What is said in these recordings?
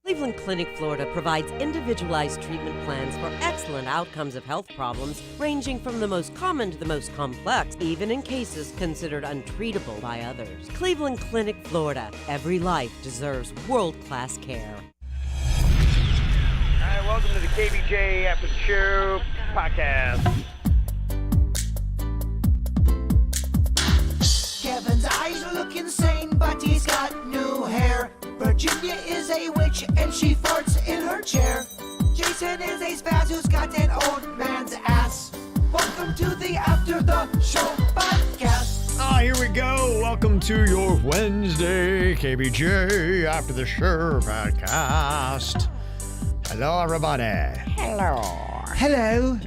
Cleveland Clinic, Florida provides individualized treatment plans for excellent outcomes of health problems ranging from the most common to the most complex, even in cases considered untreatable by others. Cleveland Clinic, Florida. Every life deserves world-class care. All right, welcome to the KVJ After the Show podcast. Kevin's eyes look insane, but he's got new hair. Virginia is a witch and she farts in her chair. Jason is a spaz who's got an old man's ass. Welcome to the After the Show podcast. Here we go. Welcome to your Wednesday KVJ After the Show podcast. Hello, everybody. Hello.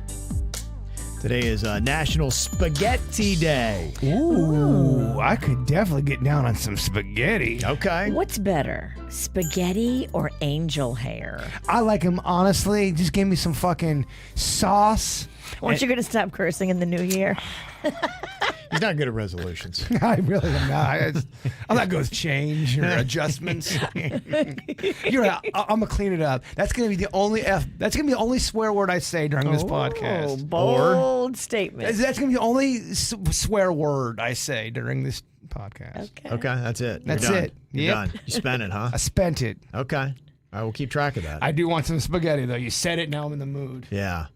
Today is National Spaghetti Day. Ooh, I could definitely get down on some spaghetti. Okay. What's better, spaghetti or angel hair? I like them, honestly. Just give me some fucking sauce. Aren't you going to stop cursing in the new year? He's not good at resolutions. I really am not. I'm not good with change or adjustments. You're right. I'm gonna clean it up. That's gonna be the only That's gonna be the only swear word I say during this podcast. Bold statement. That's gonna be the only swear word I say during this podcast. Okay, that's it. That's You're done. it. You're Yep. done. You spent it, huh? I spent it. Okay. All right, we'll keep track of that. I do want some spaghetti though. You said it. Now I'm in the mood. Yeah.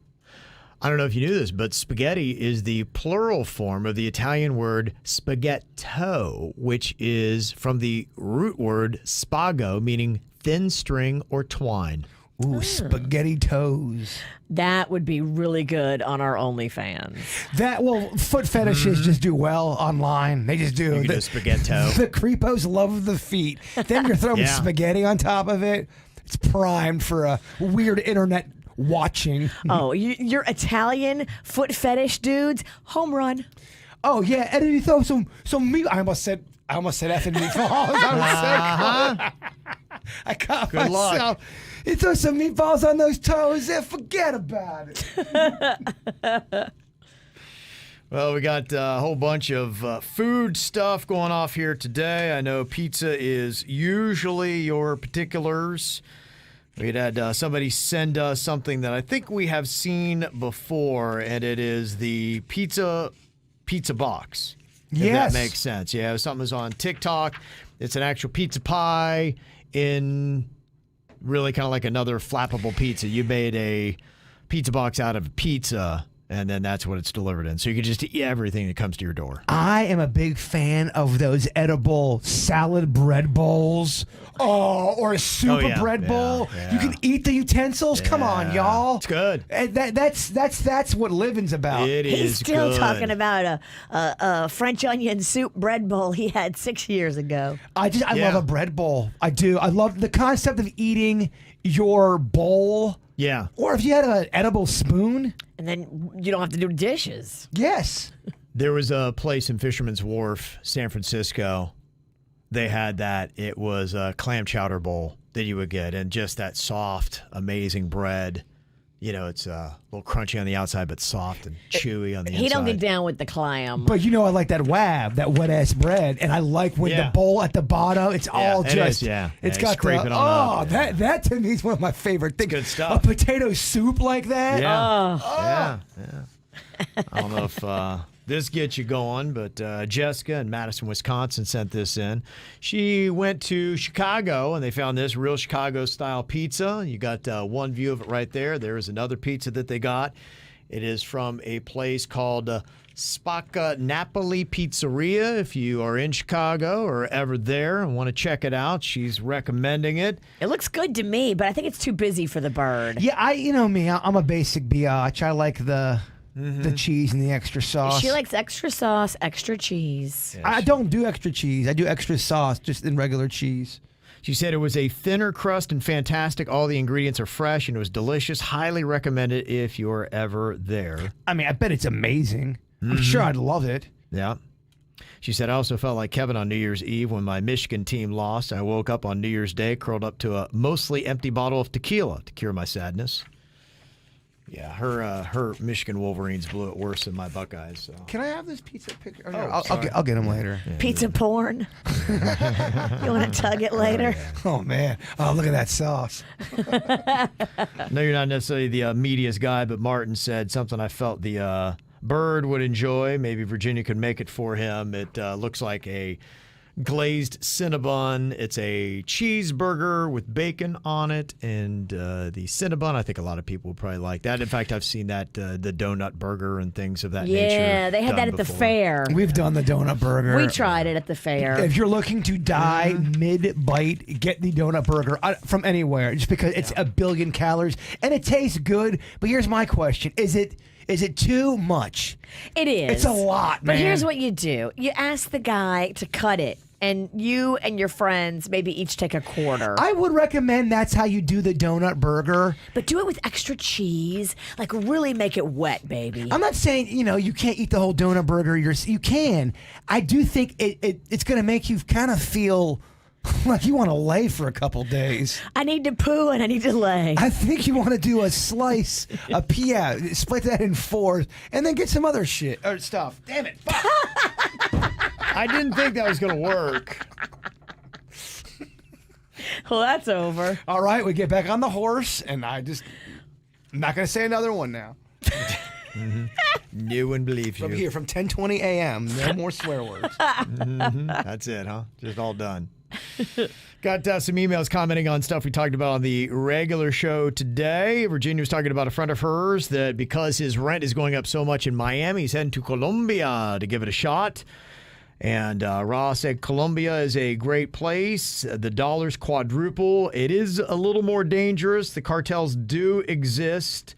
I don't know if you knew this, but spaghetti is the plural form of the Italian word spaghetto, which is from the root word spago, meaning thin string or twine. Ooh, spaghetti toes. That would be really good on our OnlyFans. Foot fetishes just do well online. They just do. You can do spaghetto. The creepos love the feet. Then you're throwing spaghetti on top of it. It's primed for a weird internet watching. Oh, you're Italian foot fetish dudes. Home run. Oh yeah, and then you throw some meat. I almost said effing meatballs. I caught Good myself. luck. You throw some meatballs on those toes, and forget about it. Well, we got a whole bunch of food stuff going off here today. I know pizza is usually your particulars. We'd had somebody send us something that I think we have seen before, and it is the pizza box. If Yes. that makes sense. Yeah, something was on TikTok. It's an actual pizza pie in really kind of like another flappable pizza. You made a pizza box out of pizza, and then that's what it's delivered in. So you can just eat everything that comes to your door. I am a big fan of those edible salad bread bowls. Oh, or a super bread bowl. yeah. You can eat the utensils. Come on, y'all. It's good. And that's what living's about. It He's is still good. talking about a French onion soup bread bowl he had 6 years ago. I love a bread bowl. I do. I love the concept of eating your bowl. Yeah. Or if you had an edible spoon. And then you don't have to do dishes. Yes. There was a place in Fisherman's Wharf, San Francisco. They had that. It was a clam chowder bowl that you would get, and just that soft, amazing bread. You know, it's a little crunchy on the outside, but soft and chewy on the inside. He don't get down with the clam. But you know, I like that wab, that wet ass bread, and I like when the bowl at the bottom, it's all it just, is, yeah. it's Yeah, got scrape the, it on up. that to me is one of my favorite things. Good stuff. A potato soup like that. Yeah. Oh. Yeah. I don't know if this gets you going, but Jessica in Madison, Wisconsin sent this in. She went to Chicago, and they found this real Chicago-style pizza. You got one view of it right there. There is another pizza that they got. It is from a place called Spacca Napoli Pizzeria. If you are in Chicago or ever there and want to check it out, she's recommending it. It looks good to me, but I think it's too busy for the bird. Yeah, you know me, I'm a basic biatch. I like the cheese and the extra sauce. She likes extra sauce, extra cheese. Yes. I don't do extra cheese. I do extra sauce, just in regular cheese. She said it was a thinner crust and fantastic. All the ingredients are fresh and it was delicious. Highly recommend it if you're ever there. I mean, I bet it's amazing. I'm sure I'd love it. Yeah. She said, I also felt like Kevin on New Year's Eve when my Michigan team lost. I woke up on New Year's Day, curled up to a mostly empty bottle of tequila to cure my sadness. Yeah, her Michigan Wolverines blew it worse than my Buckeyes. So. Can I have this pizza picture? Oh, Oh, I'll get them later. Pizza porn. You want to tug it later? Oh, man. Oh, look at that sauce. No, you're not necessarily the meatiest guy, but Martin said something I felt the Bird would enjoy. Maybe Virginia could make it for him. It looks like a glazed Cinnabon. It's a cheeseburger with bacon on it, and the Cinnabon, I think a lot of people would probably like that. In fact, I've seen that the donut burger and things of that nature. Yeah, they had that at the fair. We've done the donut burger. We tried it at the fair. If you're looking to die mid-bite, get the donut burger from anywhere, just because it's a billion calories, and it tastes good. But here's my question. Is it too much? It is. It's a lot, man. But here's what you do. You ask the guy to cut it, and you and your friends maybe each take a quarter. I would recommend that's how you do the donut burger. But do it with extra cheese. Like, really make it wet, baby. I'm not saying, you can't eat the whole donut burger. You can. I do think it's going to make you kind of feel like you want to lay for a couple days. I need to poo and I need to lay. I think you want to do a slice, split that in fours, and then get some other shit or stuff. Damn it. Fuck. I didn't think that was going to work. Well, that's over. All right, we get back on the horse, and I'm not going to say another one now. No one believes you. From here, from 10:20 a.m., no more swear words. That's it, huh? Just all done. Got some emails commenting on stuff we talked about on the regular show today. Virginia was talking about a friend of hers that because his rent is going up so much in Miami, he's heading to Colombia to give it a shot. And Ross said Colombia is a great place. The dollar's quadruple. It is a little more dangerous. The cartels do exist.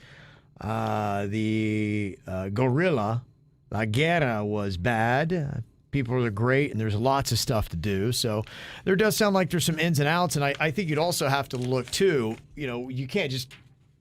The guerrilla, La Guerra, was bad. People are great, and there's lots of stuff to do. So there does sound like there's some ins and outs, and I think you'd also have to look, too. You can't just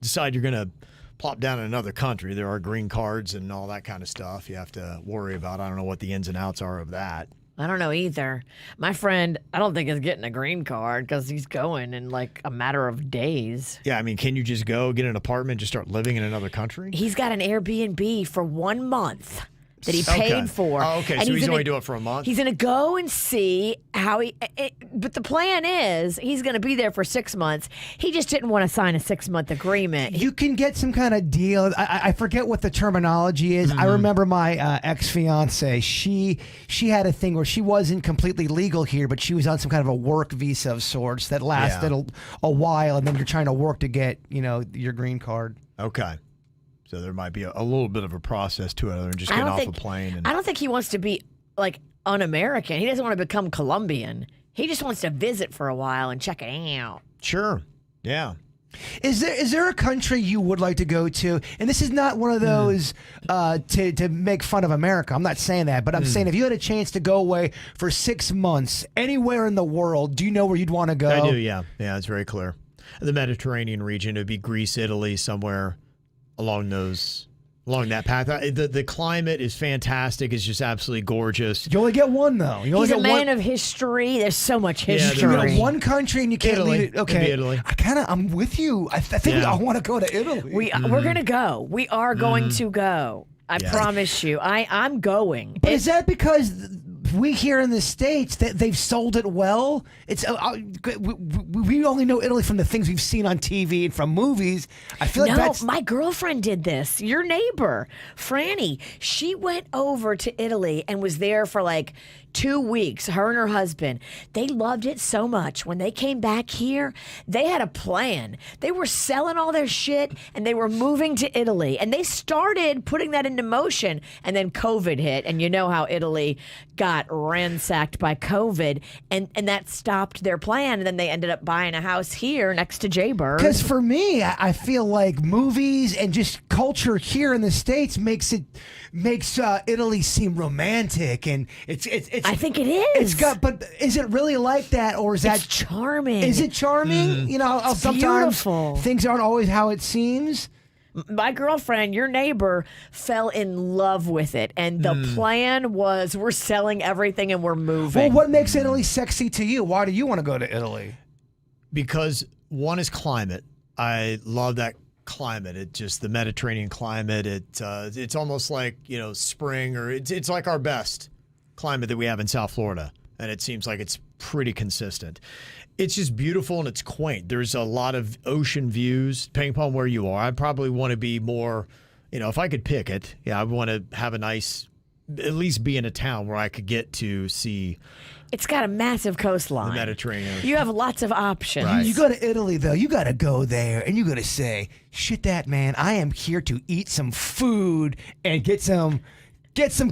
decide you're going to plop down in another country. There are green cards and all that kind of stuff you have to worry about. I don't know what the ins and outs are of that. I don't know either. My friend, I don't think is getting a green card because he's going in like a matter of days. Yeah, I mean, can you just go get an apartment, just start living in another country? He's got an Airbnb for 1 month that he paid for. Oh, okay, and so he's only doing it for a month? He's going to go and see how but the plan is he's going to be there for 6 months. He just didn't want to sign a 6-month agreement. You can get some kind of deal. I forget what the terminology is. I remember my ex-fiance. She had a thing where she wasn't completely legal here, but she was on some kind of a work visa of sorts that lasted a while, and then you're trying to work to get, your green card. Okay. So there might be a little bit of a process to it other than just getting off a plane. I don't think he wants to be like un-American. He doesn't want to become Colombian. He just wants to visit for a while and check it out. Sure. Yeah. Is there a country you would like to go to? And this is not one of those to make fun of America. I'm not saying that, but I'm saying if you had a chance to go away for 6 months anywhere in the world, do you know where you'd want to go? I do, yeah. Yeah, it's very clear. The Mediterranean region, it would be Greece, Italy, somewhere along that path. The climate is fantastic. It's just absolutely gorgeous. You only get one, though. He's a man of history. There's so much history. You know, one country and you can't Italy. leave it. Okay. Italy. I'm with you. I think I want to go to Italy. We're going to go. We are going to go. I promise you. I'm going. But is that because we here in the States that they've sold it well? It's we only know Italy from the things we've seen on TV and from movies. I feel like that's my girlfriend did this. Your neighbor, Franny, she went over to Italy and was there for like 2 weeks, her and her husband. They loved it so much. When they came back here, they had a plan. They were selling all their shit and they were moving to Italy. And they started putting that into motion. And then COVID hit. And you know how Italy got ransacked by COVID. And that stopped their plan. And then they ended up buying a house here next to Jaybird. Because for me, I feel like movies and just culture here in the States makes Italy seem romantic, and it's I think it is. But is it really like that, or is that charming? Is it charming? Sometimes beautiful. Things aren't always how it seems. My girlfriend, your neighbor, fell in love with it, and the plan was we're selling everything and we're moving. Well, what makes Italy sexy to you? Why do you want to go to Italy? Because one is climate. I love that climate. I love the climate. It just the Mediterranean climate. It's almost like spring, or it's like our best climate that we have in South Florida, and it seems like it's pretty consistent. It's just beautiful and it's quaint. There's a lot of ocean views, depending upon where you are. I probably want to be more, if I could pick it, I want to have a nice, at least be in a town where I could get to see. It's got a massive coastline. The Mediterranean. You have lots of options. Right. You go to Italy, though. You got to go there and you got to say, shit that, man. I am here to eat some food and get some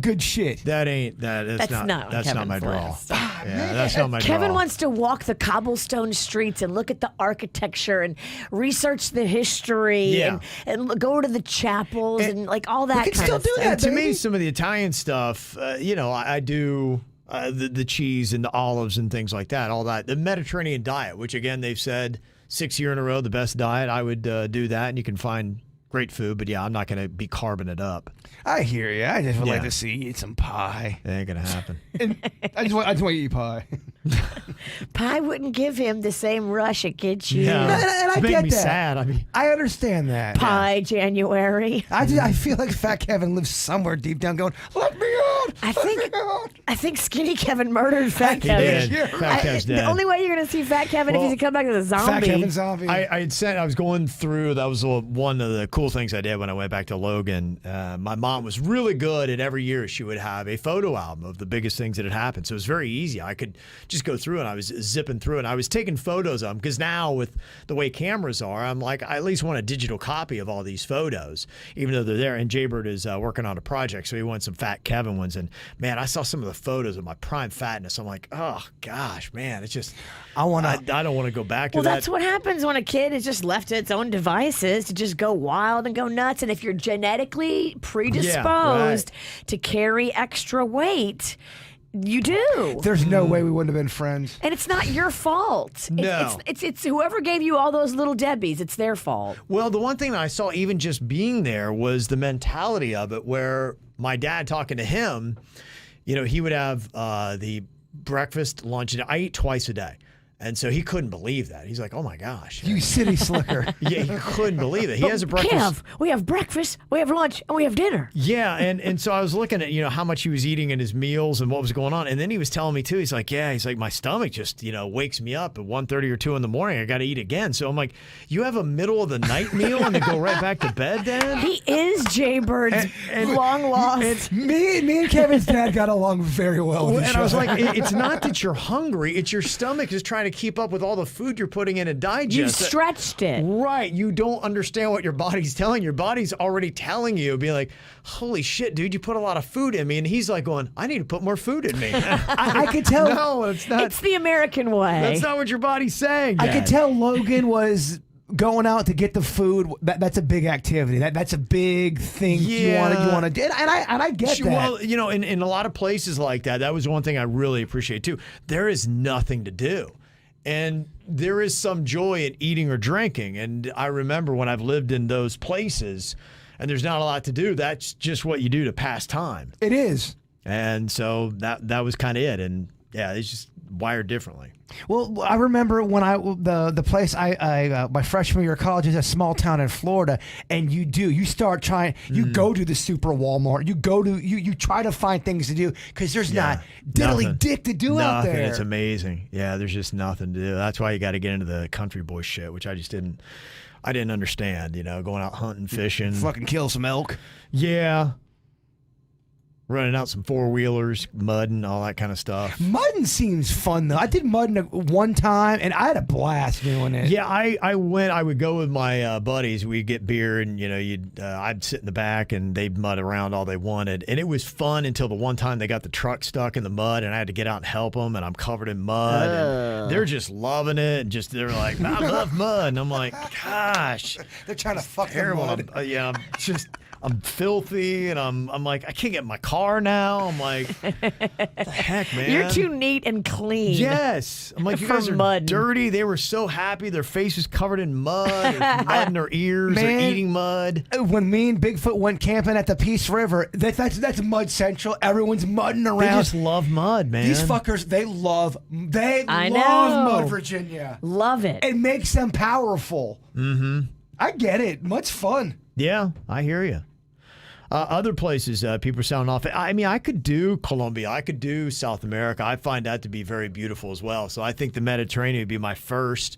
good shit. That's not my draw. list. Yeah, that's not my draw. Kevin wants to walk the cobblestone streets and look at the architecture and research the history and go to the chapels and like all that kind of stuff. And to me, some of the Italian stuff, I do the cheese and the olives and things like that, all that. The Mediterranean diet, which again, they've said 6 years in a row, the best diet. I would do that, and you can find great food, but I'm not going to be carving it up. I hear you. I just would like to see you eat some pie. It ain't going to happen. I just want to eat pie. Pie wouldn't give him the same rush it gets you. Yeah. And I Make get me that. sad. I understand that. Pie January. I feel like Fat Kevin lives somewhere deep down going, let me out. I think Skinny Kevin murdered Fat He Kevin. did. Fat Kev's dead. The only way you're going to see Fat Kevin is if you come back as a zombie. Fat Kevin zombie. I was going through, that was one of the cool things I did when I went back to Logan. My mom was really good at every year she would have a photo album of the biggest things that had happened. So it was very easy. I could just go through and I was zipping through and I was taking photos of them, because now with the way cameras are, I'm like, I at least want a digital copy of all these photos, even though they're there. And Jaybird is working on a project, so he wants some Fat Kevin ones. And man, I saw some of the photos of my prime fatness. I'm like, oh gosh, man, it's just, I don't want to go back to that. Well, that's what happens when a kid is just left to its own devices to just go wild and go nuts. And if you're genetically predisposed to carry extra weight, you do. There's no way we wouldn't have been friends. And it's not your fault. No. It's whoever gave you all those little Debbies, it's their fault. Well, the one thing that I saw even just being there was the mentality of it, where my dad, talking to him, he would have the breakfast, lunch, and I eat twice a day. And so he couldn't believe that. He's like, oh my gosh. You city slicker. Yeah, he couldn't believe it. He has a breakfast. We have breakfast, we have lunch, and we have dinner. Yeah, and so I was looking at, how much he was eating in his meals and what was going on. And then he was telling me too, he's like, my stomach just, wakes me up at 1:30 or 2 in the morning. I got to eat again. So I'm like, you have a middle of the night meal and then go right back to bed then? He is Jaybird's long lost. Me and Kevin's dad got along very well with each And I was other. like, it's not that you're hungry, it's your stomach is trying to keep up with all the food you're putting in and digest. You stretched it. Right. You don't understand what your body's telling you. Your body's already telling you, being like, holy shit, dude, you put a lot of food in me. And he's like going, I need to put more food in me. I could tell. No, it's not. It's the American way. That's not what your body's saying, I Dad. could tell Logan was going out to get the food. That's a big activity. That's a big thing you want to do. And I get that. Well, in a lot of places like that, that was one thing I really appreciate too. There is nothing to do. And there is some joy in eating or drinking. And I remember when I've lived in those places and there's not a lot to do, that's just what you do to pass time. It is. And so that was kind of it. And yeah, it's just wired differently. Well, I remember when the place I my freshman year of college is a small town in Florida, and you start trying, you go to the super Walmart, you try to find things to do because there's not diddly dick to do out there. It's amazing. Yeah, there's just nothing to do. That's why you got to get into the country boy shit, which I didn't understand. Going out hunting, fishing, fucking kill some elk. Yeah. Running out some four-wheelers, mudding, all that kind of stuff. Mudding seems fun, though. I did mudding one time, and I had a blast doing it. Yeah, I would go with my buddies. We'd get beer, and, I'd sit in the back, and they'd mud around all they wanted. And it was fun until the one time they got the truck stuck in the mud, and I had to get out and help them, and I'm covered in mud. And they're just loving it, and they're like, I love mud. And I'm like, gosh. They're trying to fuck terrible. the mud. I'm filthy, and I'm like, I can't get in my car now. I'm like, what the heck, man? You're too neat and clean. Yes. I'm like, you guys are mud. dirty. They were so happy. Their face was covered in mud. There's mud in their ears. Man, they're eating mud. When me and Bigfoot went camping at the Peace River, that's mud central. Everyone's mudding around. They just love mud, man. These fuckers, they love I love know. mud, Virginia. Love it. It makes them powerful. Mm-hmm. I get it. Much fun. Yeah, I hear you. Other places people are sounding off. I mean, I could do Colombia. I could do South America. I find that to be very beautiful as well. So I think the Mediterranean would be my first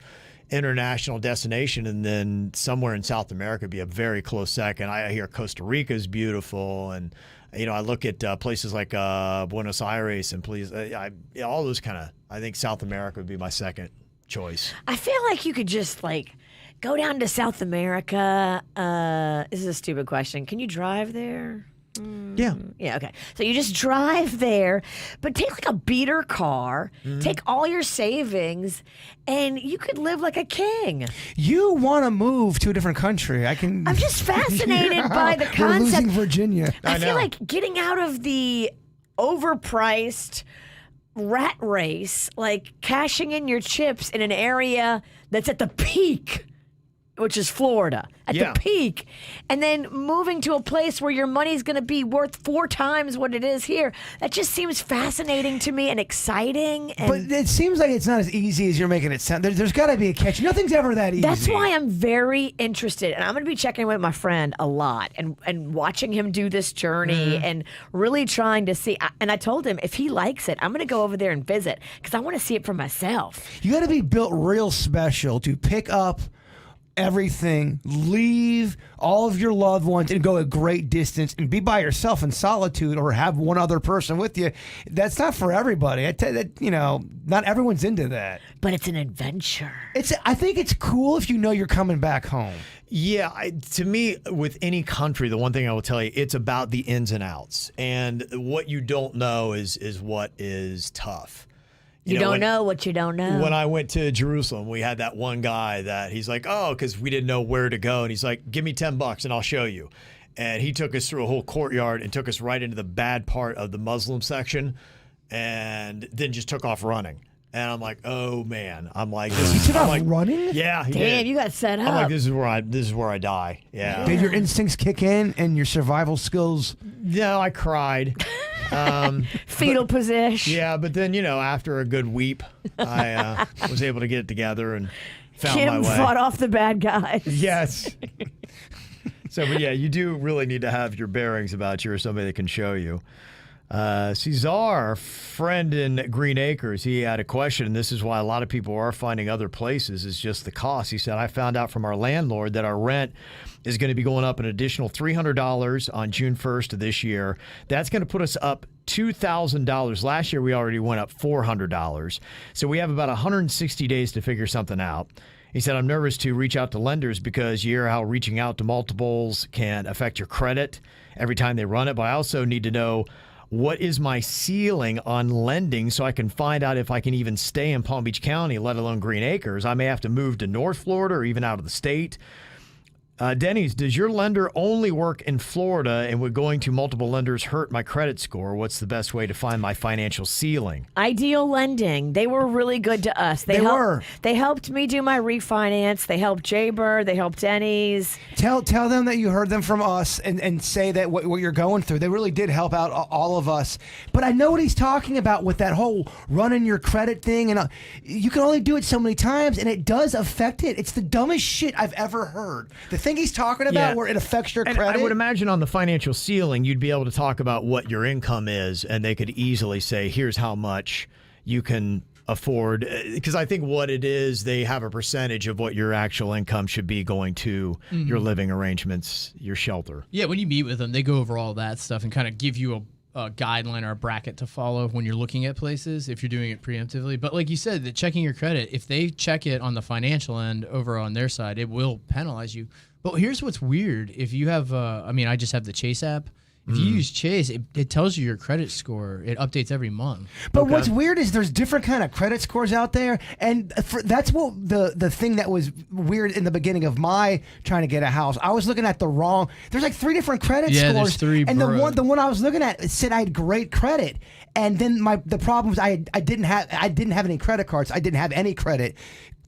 international destination, and then somewhere in South America would be a very close second. I hear Costa Rica is beautiful, and I look at places like Buenos Aires and all those kind of. I think South America would be my second choice. I feel like you could just go down to South America. This is a stupid question. Can you drive there? Yeah. Yeah, okay. So you just drive there, but take a beater car, take all your savings, and you could live like a king. You want to move to a different country. I'm just fascinated by the We're concept. losing Virginia. I feel like getting out of the overpriced rat race, cashing in your chips in an area that's at the peak, which is Florida, at the peak, and then moving to a place where your money's going to be worth 4 times what it is here. That just seems fascinating to me and exciting. But it seems like it's not as easy as you're making it sound. There's got to be a catch. Nothing's ever that easy. That's why I'm very interested, and I'm going to be checking with my friend a lot and watching him do this journey and really trying to see. And I told him if he likes it, I'm going to go over there and visit because I want to see it for myself. You got to be built real special to pick up everything, leave all of your loved ones and go a great distance and be by yourself in solitude or have one other person with you. That's not for everybody. I tell you that, not everyone's into that. But it's an adventure. I think it's cool if you know you're coming back home. Yeah, to me, with any country, the one thing I will tell you, it's about the ins and outs. And what you don't know is what is tough. You don't know what you don't know. When I went to Jerusalem, we had that one guy that he's like, because we didn't know where to go. And he's like, give me $10 and I'll show you. And he took us through a whole courtyard and took us right into the bad part of the Muslim section and then just took off running. And I'm like, oh man. I'm like, He took off running? Yeah. He Damn, did. you got set up. I'm like, this is where I die. Yeah. Did your instincts kick in and your survival skills? No, I cried. Fetal position. Yeah, but then, after a good weep, I was able to get it together and found my Kim way. fought off the bad guys. Yes. But yeah, you do really need to have your bearings about you or somebody that can show you. Cesar, friend in Green Acres, he had a question, and this is why a lot of people are finding other places, is just the cost. He said, I found out from our landlord that our rent is going to be going up an additional $300 on June 1st of this year. That's going to put us up $2,000. Last year, we already went up $400. So we have about 160 days to figure something out. He said, I'm nervous to reach out to lenders because you hear how reaching out to multiples can affect your credit every time they run it. But I also need to know, what is my ceiling on lending so I can find out if I can even stay in Palm Beach County, let alone Green Acres? I may have to move to North Florida or even out of the state. Denny's, does your lender only work in Florida, and would going to multiple lenders hurt my credit score? What's the best way to find my financial ceiling? Ideal Lending. They were really good to us. They helped me do my refinance. They helped Jaybird. They helped Denny's. Tell them that you heard them from us and say that what you're going through. They really did help out all of us. But I know what he's talking about with that whole running your credit thing. And you can only do it so many times, and it does affect it. It's the dumbest shit I've ever heard. The thing he's talking about where it affects your credit. I would imagine on the financial ceiling, you'd be able to talk about what your income is, and they could easily say, here's how much you can afford. Because I think what it is, they have a percentage of what your actual income should be going to your living arrangements, your shelter. Yeah, when you meet with them, they go over all that stuff and kind of give you a guideline or a bracket to follow when you're looking at places if you're doing it preemptively. But like you said, that checking your credit, if they check it on the financial end over on their side, it will penalize you. But here's what's weird. If you have, I just have the Chase app. If you use Chase, it tells you your credit score. It updates every month. But what's weird is there's different kind of credit scores out there, and that's what the thing that was weird in the beginning of my trying to get a house. I was looking at the wrong. There's like 3 different credit scores. There's 3. And the one I was looking at, it said I had great credit, and then the problem was I didn't have any credit cards. I didn't have any credit.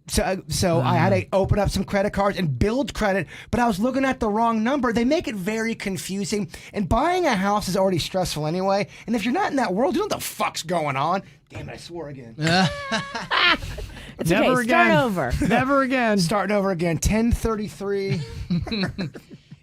So I had to open up some credit cards and build credit, but I was looking at the wrong number. They make it very confusing, and buying a house is already stressful anyway. And if you're not in that world, you don't know what the fuck's going on. Damn it, I swore again. It's Never okay. again. Start over. Never again. Starting over again. 1033.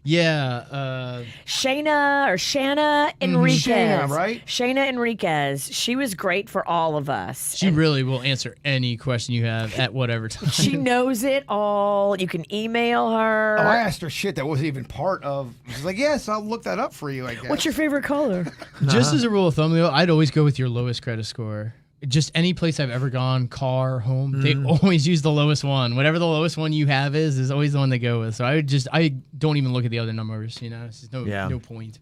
Yeah. Shayna Enriquez. Shayna, right? Shayna Enriquez. She was great for all of us. She really will answer any question you have at whatever time. She knows it all. You can email her. Oh, I asked her shit that wasn't even part of. She's like, yes, I'll look that up for you, I guess. What's your favorite color? Just as a rule of thumb, though, I'd always go with your lowest credit score. Just any place I've ever gone, car, home, they always use the lowest one. Whatever the lowest one you have is always the one they go with. So I don't even look at the other numbers. It's just no point.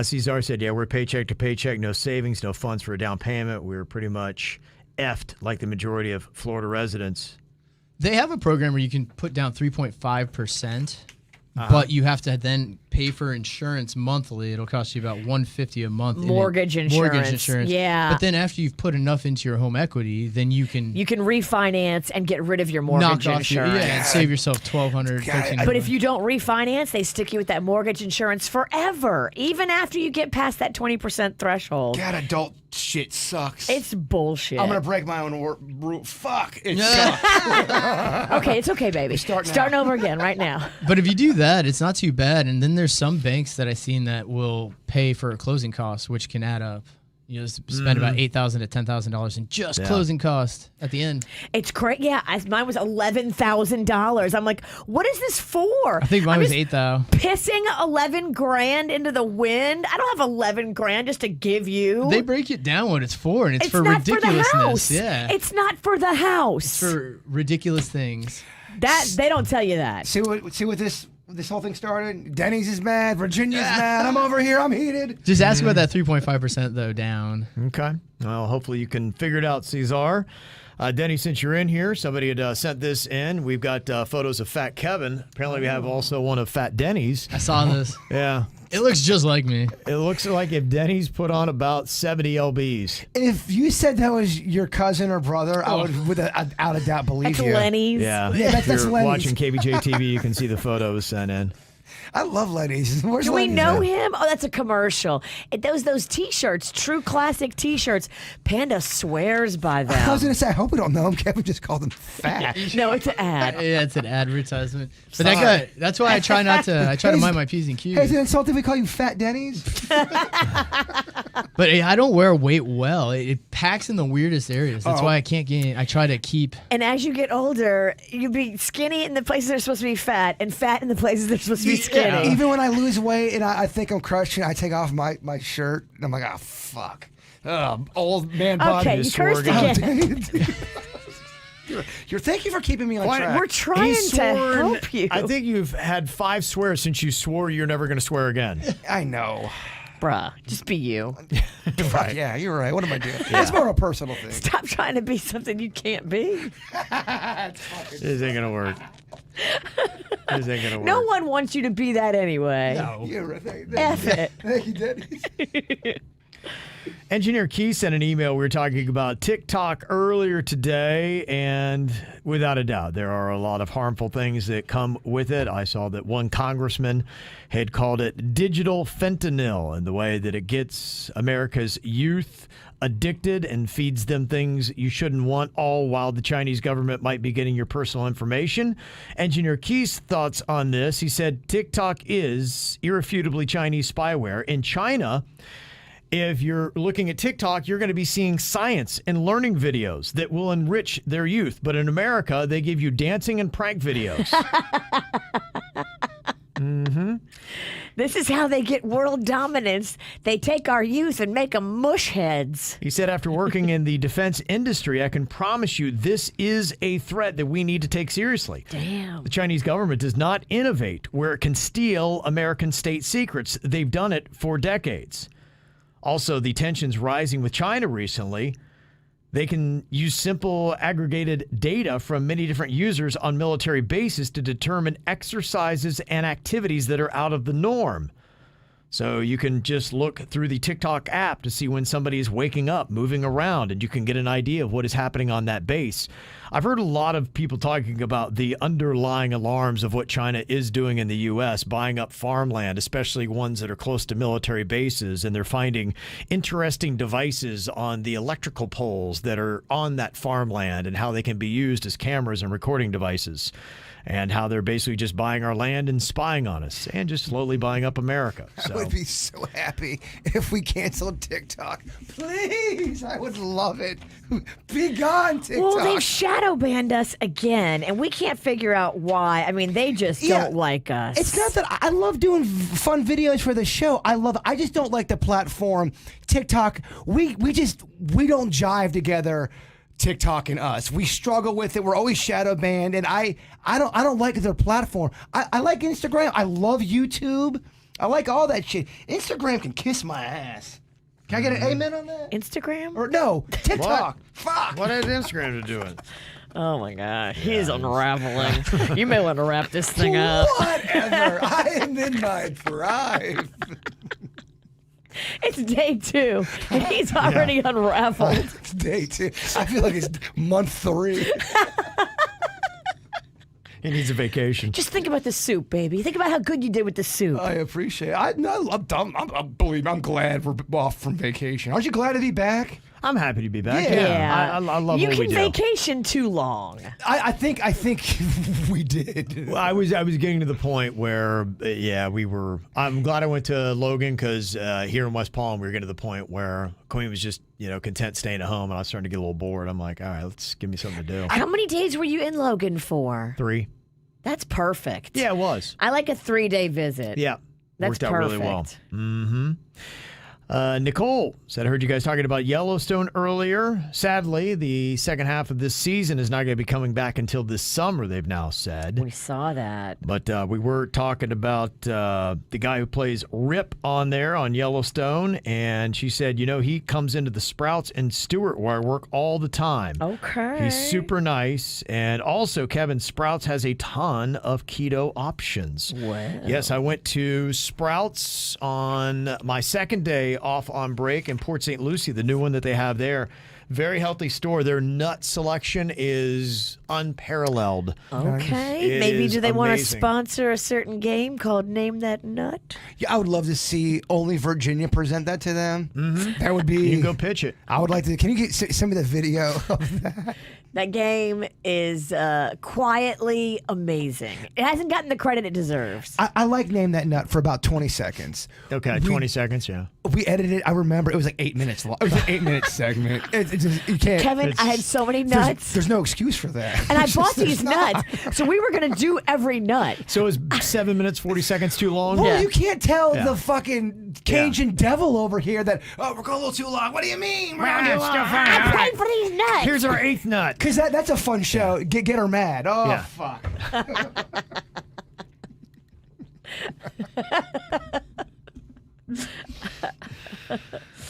Cesar said, we're paycheck to paycheck, no savings, no funds for a down payment. We're pretty much effed like the majority of Florida residents. They have a program where you can put down 3.5%. But you have to then pay for insurance monthly. It'll cost you about $150 a month. Mortgage insurance. Yeah. But then after you've put enough into your home equity, then you can refinance and get rid of your mortgage insurance. And save yourself $1,200, $1,300. But if you don't refinance, they stick you with that mortgage insurance forever, even after you get past that 20% threshold. God, adult shit sucks. It's bullshit. I'm going to break my own rule. Fuck. It sucks. Okay, it's okay, baby. Starting over again right now. But if you do that, it's not too bad. And then there's some banks that I've seen that will pay for closing costs, which can add up. You spend about $8,000 to $10,000 in just closing costs at the end. It's great. Yeah, mine was $11,000. I'm like, what is this for? I think mine was $8,000. Pissing $11,000 into the wind. I don't have $11,000 just to give you. They break it down what it's for, and it's for not ridiculousness. For the house. Yeah, it's not for the house. It's for ridiculous things. That they don't tell you that. See what this whole thing started? Denny's is mad. Virginia's mad. I'm over here. I'm heated. Just ask about that 3.5% though down. Okay. Well, hopefully you can figure it out, Cesar. Denny, since you're in here, somebody had sent this in. We've got photos of Fat Kevin. Apparently we have also one of Fat Denny's. I saw this. Yeah. It looks just like me. It looks like if Denny's put on about 70 lbs. If you said that was your cousin or brother, I would, without a doubt, believe That's you. Lenny's. Yeah. That's if you're Lenny's. watching KVJ TV, you can see the photos sent in. I love Lenny's. Where's Do we Lenny's know at? him? Oh, that's a commercial. Those T-shirts, true classic T-shirts. Panda swears by them. I was going to say, I hope we don't know him. Kevin just called him fat. No, it's an ad. Yeah, it's an advertisement. But that's why I try to mind my P's and Q's. Hey, is it insulting if we call you Fat Denny's? But I don't wear weight well. It packs in the weirdest areas. That's why I can't gain. I try to keep. And as you get older, you be skinny in the places that are supposed to be fat, and fat in the places that are supposed to be skinny. Even when I lose weight and I think I'm crushing, I take off my shirt and I'm like, oh, fuck. Old man body. Okay, you cursed again. Thank you for keeping me on track. We're trying to help you. I think you've had 5 swears since you swore you're never going to swear again. I know. Bruh, just be you. Right. Yeah, you're right. What am I doing? It's more a personal thing. Stop trying to be something you can't be. This ain't going to work. This ain't going to work. No one wants you to be that anyway. No. You're right. F it. Thank you, Denny's. Engineer Key sent an email. We were talking about TikTok earlier today, and without a doubt, there are a lot of harmful things that come with it. I saw that one congressman had called it digital fentanyl and the way that it gets America's youth addicted and feeds them things you shouldn't want, all while the Chinese government might be getting your personal information. Engineer Key's thoughts on this. He said TikTok is irrefutably Chinese spyware. In China, if you're looking at TikTok, you're going to be seeing science and learning videos that will enrich their youth. But in America, they give you dancing and prank videos. This is how they get world dominance. They take our youth and make them mush heads. He said, after working in the defense industry, I can promise you this is a threat that we need to take seriously. Damn. The Chinese government does not innovate where it can steal American state secrets. They've done it for decades. Also, the tensions rising with China recently. They can use simple aggregated data from many different users on military bases to determine exercises and activities that are out of the norm. So you can just look through the TikTok app to see when somebody is waking up, moving around, and you can get an idea of what is happening on that base. I've heard a lot of people talking about the underlying alarms of what China is doing in the U.S., buying up farmland, especially ones that are close to military bases, and they're finding interesting devices on the electrical poles that are on that farmland and how they can be used as cameras and recording devices, and how they're basically just buying our land and spying on us and just slowly buying up America. I would be so happy if we canceled TikTok. Please, I would love it. Be gone, TikTok. Well, they've shadow banned us again, and we can't figure out why. I mean, they just don't like us. It's not that I love doing fun videos for the show. I just don't like the platform. TikTok, we don't jive together. TikTok and us, we struggle with it. We're always shadow banned, and I don't like their platform. I like Instagram. I love YouTube. I like all that shit. Instagram can kiss my ass. Can I get an amen on that? Instagram? Or no, TikTok. Fuck. What has Instagram to do with it? Oh my God, he's unraveling. You may want to wrap this thing up. Whatever. I am in my prime. It's day 2, and he's already unraveled. It's day 2. I feel like it's month 3. He needs a vacation. Just think about the soup, baby. Think about how good you did with the soup. I appreciate it. I'm glad we're off from vacation. Aren't you glad to be back? I'm happy to be back. Yeah. I love you what we can do. vacation too long. I think we did. Well, I was getting to the point where, we were. I'm glad I went to Logan because here in West Palm, we were getting to the point where Queen was just, content staying at home, and I was starting to get a little bored. I'm like, all right, let's give me something to do. How many days were you in Logan for? 3. That's perfect. Yeah, it was. I like a 3-day visit. Yeah, That's worked out perfect. really well. Mm-hmm. Nicole said, I heard you guys talking about Yellowstone earlier. Sadly, the second half of this season is not going to be coming back until this summer, they've now said. We saw that. But we were talking about the guy who plays Rip on there on Yellowstone, and she said, he comes into the Sprouts and Stewart where I work all the time. Okay. He's super nice. And also, Kevin, Sprouts has a ton of keto options. Wow. Yes, I went to Sprouts on my second day off on break in Port St. Lucie, the new one that they have there. Very healthy store. Their nut selection is unparalleled. Okay. It Maybe is do they want to amazing. sponsor a certain game called Name That Nut? Yeah, I would love to see only Virginia present that to them. Mm-hmm. That would be. You can go pitch it. I would like to. Can you send me the video of that? That game is quietly amazing. It hasn't gotten the credit it deserves. I like Name That Nut for about 20 seconds. Okay, 20 seconds, yeah. We edited it. I remember it was like 8 minutes long. It was an 8-minute segment. It just, you can't. Kevin, I had so many nuts. There's no excuse for that. And I It's bought just- these there's not. nuts. So we were going to do every nut. So it was 7 minutes, 40 seconds too long? Well, Yeah. you can't tell Yeah. the fucking Cajun devil over here that, we're going a little too long. What do you mean? We're going too long. I paid for these nuts. Here's our 8th nut. Because that's a fun show. Get her mad. Oh, Yeah. fuck.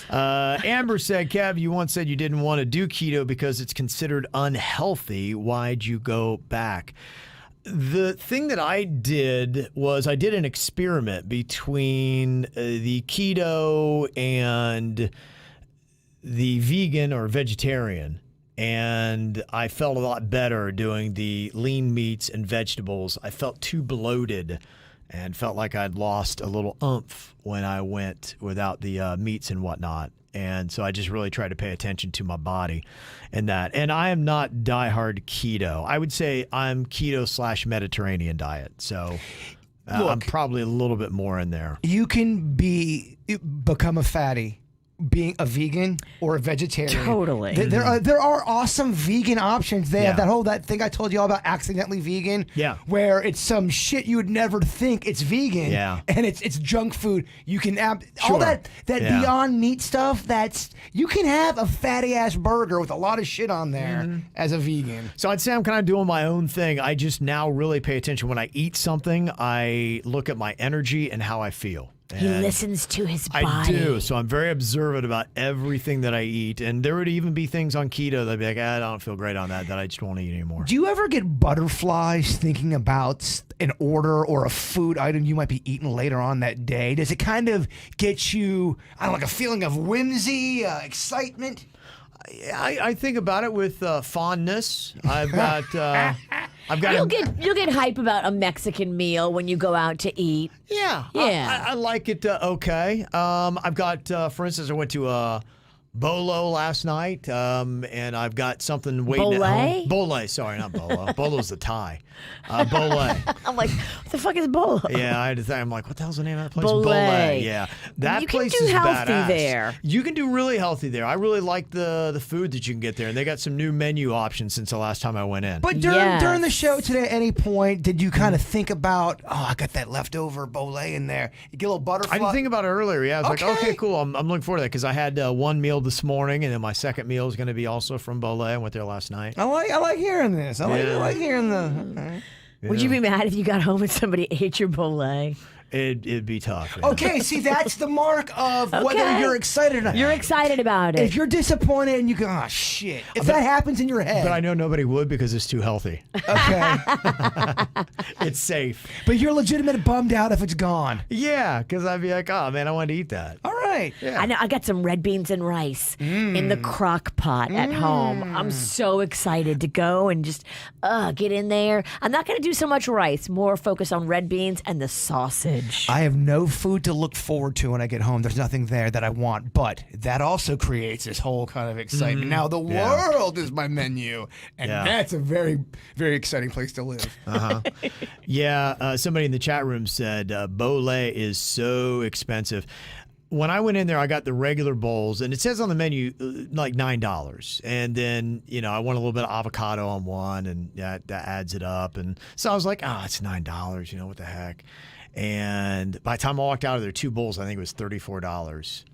Amber said, Kev, you once said you didn't want to do keto because it's considered unhealthy. Why'd you go back? The thing that I did was I did an experiment between the keto and the vegan or vegetarian. And I felt a lot better doing the lean meats and vegetables. I felt too bloated and felt like I'd lost a little oomph when I went without the meats and whatnot. And so I just really tried to pay attention to my body and that. And I am not diehard keto. I would say I'm keto / Mediterranean diet. So I'm probably a little bit more in there. You can become a fatty being a vegan or a vegetarian. Totally. There are awesome vegan options. They have Yeah. that thing I told you all about, accidentally vegan. Yeah. Where it's some shit you would never think it's vegan. Yeah. And it's junk food. You can all Sure. that Yeah. Beyond Meat stuff. You can have a fatty ass burger with a lot of shit on there as a vegan. So I'd say I'm kind of doing my own thing. I just now really pay attention when I eat something. I look at my energy and how I feel. He And listens to his body. I do. So I'm very observant about everything that I eat. And there would even be things on keto that'd be like, I don't feel great on that I just won't eat anymore. Do you ever get butterflies thinking about an order or a food item you might be eating later on that day? Does it kind of get you, I don't know, like a feeling of whimsy, excitement? I think about it with fondness. I've got You'll get hype about a Mexican meal when you go out to eat. Yeah. I like it okay. I've got, for instance, I went to Bolo last night, and I've got something waiting at home. Bole? Sorry, not Bolo. Bolo's the Thai. Bole. I'm like, what the fuck is Bolo? Yeah, I had to think. I'm like, what the hell's the name of that place? Bole. Yeah. That You can place do is healthy badass. there. You can do really healthy there. I really like the food that you can get there, and they got some new menu options since the last time I went in. But during the show today, at any point, did you kind of think about, I got that leftover Bole in there? You get a little butterfly? I didn't think about it earlier. Yeah, I was like, Okay. okay, cool. I'm looking forward to that because I had one meal this morning, and then my second meal is going to be also from Bole. I went there last night. I like hearing this. I like hearing the. Would you be mad if you got home and somebody ate your Bole? It'd be tough. Yeah. Okay, see, that's the mark of whether you're excited or not. You're excited about it. If you're disappointed and you go, oh, shit. If that happens in your head. But I know nobody would because it's too healthy. Okay. It's safe. But you're legitimate bummed out if it's gone. Yeah, because I'd be like, oh, man, I wanted to eat that. All right. Yeah. I know. I got some red beans and rice in the crock pot at home. I'm so excited to go and just get in there. I'm not going to do so much rice, more focus on red beans and the sausage. I have no food to look forward to when I get home. There's nothing there that I want, but that also creates this whole kind of excitement. Now the world is my menu, and that's a very, very exciting place to live. Yeah, somebody in the chat room said Bole is so expensive. When I went in there, I got the regular bowls, and it says on the menu like $9. And then, I want a little bit of avocado on one, and that adds it up. And so I was like, it's $9. What the heck? And by the time I walked out of there, 2 bowls, I think it was $34.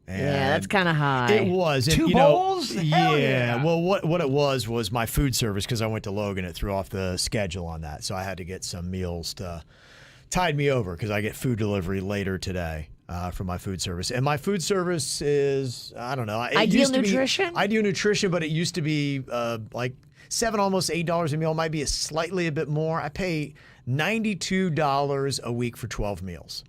And yeah, that's kind of high. It was. And, 2 bowls? Hell yeah. Well, what it was my food service, because I went to Logan. It threw off the schedule on that. So I had to get some meals to tide me over because I get food delivery later today. From my food service. And my food service is, I don't know. Ideal Nutrition? Ideal Nutrition, but it used to be like $7, almost $8 a meal. It might be slightly a bit more. I pay $92 a week for 12 meals.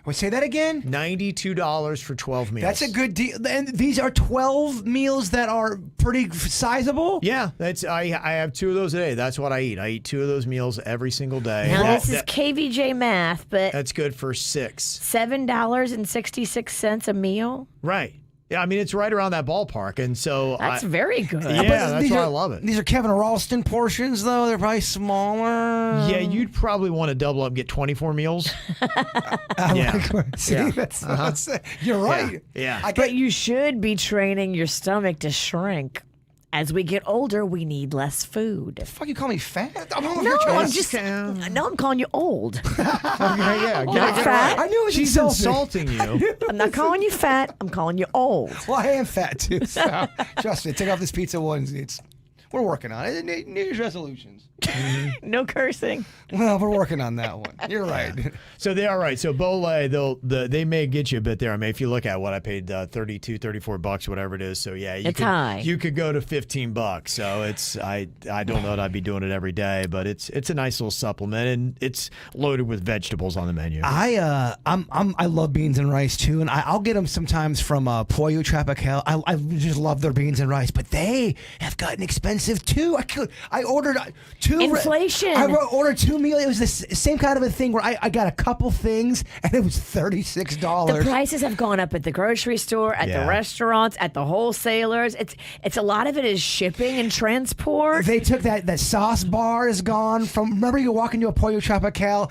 Wait, say that again? $92 for 12 meals. That's a good deal. And these are 12 meals that are pretty sizable? Yeah, I have 2 of those a day. That's what I eat. I eat 2 of those meals every single day. Now, this is KVJ math, but that's good for 6. $7.66 a meal? Right. Yeah, I mean, it's right around that ballpark. And so that's very good. Yeah, that's why I love it. These are Kevin Ralston portions, though. They're probably smaller. Yeah, you'd probably want to double up and get 24 meals. See, that's you're right. Yeah. But you should be training your stomach to shrink. As we get older, we need less food. The fuck you call me fat? I'm I'm calling you old. Yeah, fat. I knew it was She's insulting you. I'm not calling you fat. I'm calling you old. Well, I am fat too. So trust me, take off this pizza onesie. We're working on it. New Year's resolutions. No cursing. Well, we're working on that one. You're right. So they are right. So Bole, they may get you a bit there. I mean, if you look at what I paid, $32, $34, whatever it is. So yeah, it's high. You could go to $15. So it's I don't know that I'd be doing it every day, but it's a nice little supplement, and it's loaded with vegetables on the menu. I love beans and rice too, and I'll get them sometimes from Pollo Tropical. I just love their beans and rice, but they have gotten expensive too. I ordered 2. Inflation. I ordered 2 meals. It was the same kind of a thing where I got a couple things and it was $36. The prices have gone up at the grocery store, at the restaurants, at the wholesalers. It's a lot of it is shipping and transport. They took that sauce bar is gone from. Remember, you walk into a Pollo Tropical,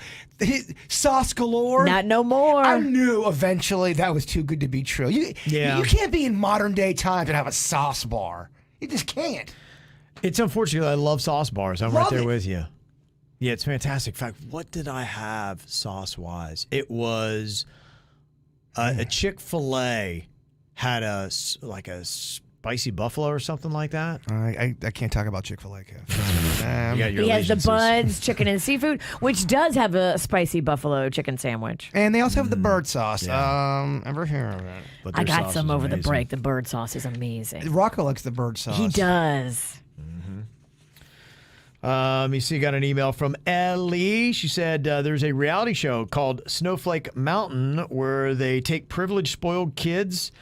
sauce galore. Not no more. I knew eventually that was too good to be true. You can't be in modern day times and have a sauce bar. You just can't. It's unfortunate. I love sauce bars. I'm right there it. with you. Yeah, it's fantastic. In fact, what did I have sauce-wise? It was a Chick-fil-A had a spicy buffalo or something like that. I can't talk about Chick-fil-A, Kev. You got your He has the allegiances. buns, chicken and seafood, which does have a spicy buffalo chicken sandwich. And they also have the bird sauce. Yeah. Ever hear of it? But I their got sauce some is over the amazing. break. The bird sauce is amazing. Rocco likes the bird sauce. He does. You see, got an email from Ellie. She said there's a reality show called Snowflake Mountain where they take privileged, spoiled kids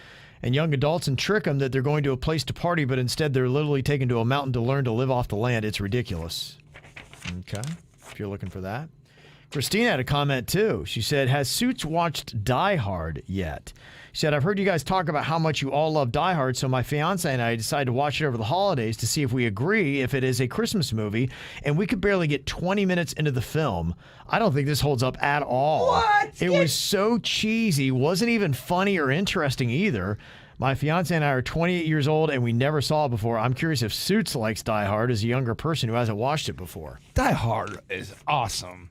and young adults and trick them that they're going to a place to party, but instead they're literally taken to a mountain to learn to live off the land. It's ridiculous. Okay, if you're looking for that. Christina had a comment too. She said, has Suits watched Die Hard yet? She said, I've heard you guys talk about how much you all love Die Hard, so my fiance and I decided to watch it over the holidays to see if we agree if it is a Christmas movie, and we could barely get 20 minutes into the film. I don't think this holds up at all. What? It was so cheesy, wasn't even funny or interesting either. My fiance and I are 28 years old, and we never saw it before. I'm curious if Suits likes Die Hard as a younger person who hasn't watched it before. Die Hard is awesome.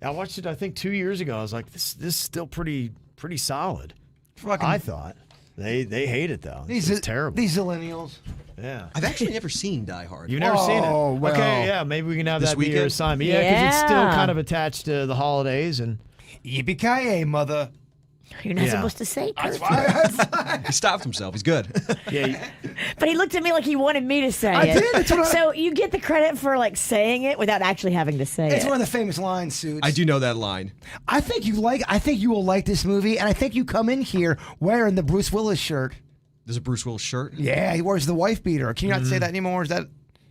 I watched it, I think, 2 years ago. I was like, this is still pretty solid. Fucking, I thought. They hate it, though. It's terrible. These millennials. Yeah. I've actually never seen Die Hard. You've never seen it? Oh, well. Okay, yeah, maybe we can have This that be your weekend? assignment. Yeah, because it's still Yeah. kind of attached to the holidays. And Yippee-ki-yay, mother. You're not Yeah. supposed to say That's curse. why. He stopped himself. He's good. yeah, But he looked at me like he wanted me to say I it. did, that's what I- So you get the credit for like saying it without actually having to say It's it. one of the famous lines, Suits. I do know that line. I think you will like this movie, and I think you come in here wearing the Bruce Willis shirt. There's a Bruce Willis shirt. Yeah, he wears the wife beater. Can you not say that anymore? Is that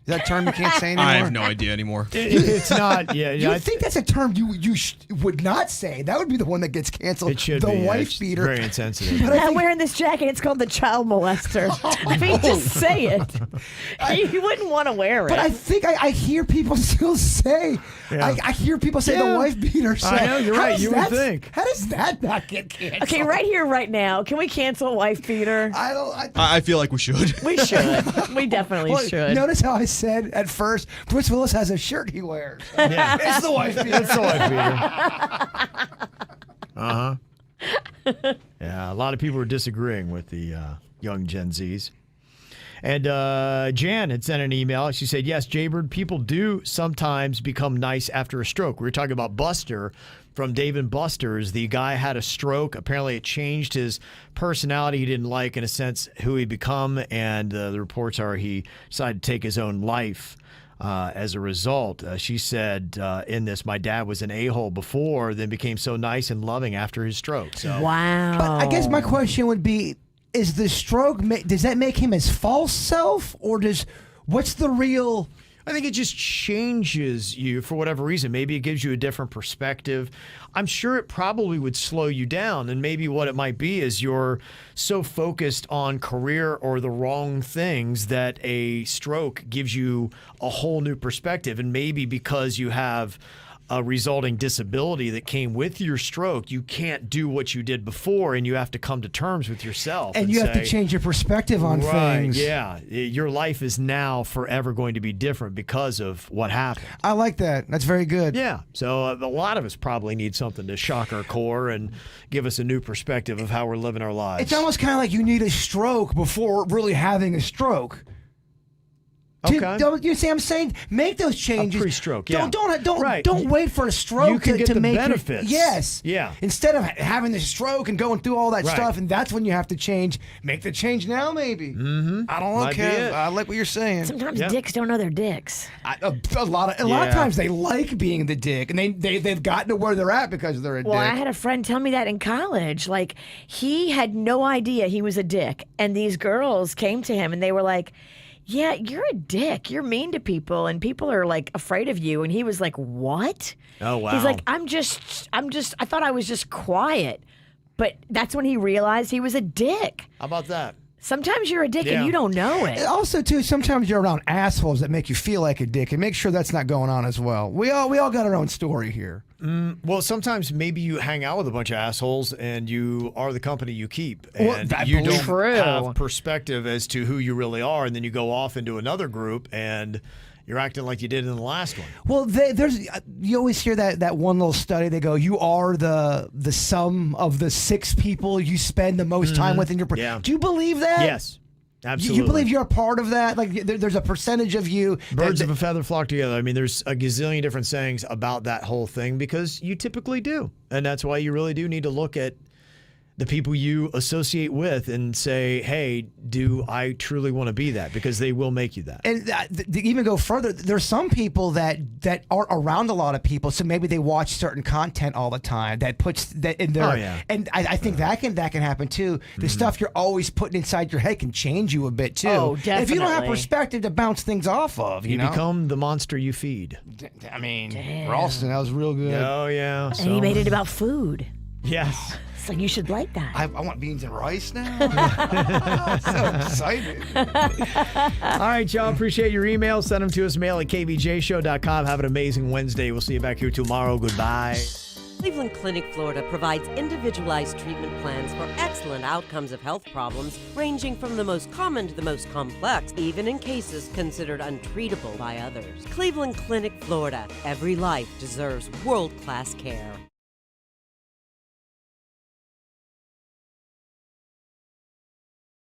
a term you can't say anymore? I have no idea anymore. it's not. Yeah, You I think that's a term you would not say? That would be the one that gets canceled. it should the be. wife It's beater. very insensitive. But I Not think- wearing this jacket. It's called the child molester. If he just say it, you wouldn't want to wear it. But I think I hear people still say. Yeah. I hear people say Yeah. the wife beater. So I know, you're how right, does you would that- think. How does that not get canceled? okay, right here, right now, can we cancel wife beater? I don't. I feel like we should. We should. We definitely Well, should. Notice how I said at first, Bruce Willis has a shirt he wears. Yeah. It's the wife beater. It's the wife beater. Yeah, a lot of people are disagreeing with the young Gen Zs. And Jan had sent an email. She said, yes, Jaybird, people do sometimes become nice after a stroke. We were talking about Buster from Dave and Buster's. The guy had a stroke. Apparently it changed his personality. He didn't like, in a sense, who he'd become. And the reports are he decided to take his own life. As a result, she said in this, my dad was an a-hole before, then became so nice and loving after his stroke. So Wow. But I guess my question would be: is the stroke? Does that make him his false self, or what's the real? I think it just changes you for whatever reason. Maybe it gives you a different perspective. I'm sure it probably would slow you down. And maybe what it might be is you're so focused on career or the wrong things that a stroke gives you a whole new perspective. And maybe because you have a resulting disability that came with your stroke, you can't do what you did before, and you have to come to terms with yourself. And you have to say, change your perspective on right, things. yeah. Your life is now forever going to be different because of what happened. I like that. That's very good. Yeah. So a lot of us probably need something to shock our core and give us a new perspective of how we're living our lives. It's almost kind of like you need a stroke before really having a stroke. Okay. You see what I'm saying? Make those changes. pre-stroke, yeah. Right. Don't wait for a stroke You can to get the make benefits. Yes. Yeah. Instead of having the stroke and going through all that Right. stuff, and that's when you have to change. Make the change now, maybe. Mm-hmm. I don't know, Might be Kev. it. I like what you're saying. Sometimes Yeah. dicks don't know they're dicks. A lot of Yeah. times they like being the dick, and they've gotten to where they're at because they're a Well, I dick. had a friend tell me that in college. Like, he had no idea he was a dick. And these girls came to him and they were like, yeah, you're a dick. You're mean to people and people are like afraid of you. And he was like, what? Oh, wow. He's like, I thought I was just quiet. But that's when he realized he was a dick. How about that? Sometimes you're a dick Yeah. and you don't know it. Also, too, sometimes you're around assholes that make you feel like a dick, and make sure that's not going on as well. We all got our own story here. Well, sometimes maybe you hang out with a bunch of assholes and you are the company you keep. And Well, that you believes- don't True. have perspective as to who you really are. And then you go off into another group and you're acting like you did in the last one. Well, you always hear that one little study. They go, you are the sum of the 6 people you spend the most time with in your. Yeah. Do you believe that? Yes. Absolutely. You believe you're a part of that? Like there's a percentage of you. Birds of a feather flock together. I mean, there's a gazillion different sayings about that whole thing because you typically do. And that's why you really do need to look at the people you associate with and say, hey, do I truly want to be that? Because they will make you that. And to even go further, there's some people that aren't around a lot of people, so maybe they watch certain content all the time that puts that in their. Oh, yeah. And I think that can happen too. The stuff you're always putting inside your head can change you a bit too. Oh, If you don't have definitely. perspective to bounce things off of, You know? become the monster you feed. I mean, Ralston, that was real good. Oh, yeah. And he made it about food. Yes. So you should like that. I want beans and rice now. So excited. All right, y'all. Appreciate your emails. Send them to us, mail at kvjshow.com. Have an amazing Wednesday. We'll see you back here tomorrow. Goodbye. Cleveland Clinic, Florida provides individualized treatment plans for excellent outcomes of health problems ranging from the most common to the most complex, even in cases considered untreatable by others. Cleveland Clinic, Florida. Every life deserves world-class care.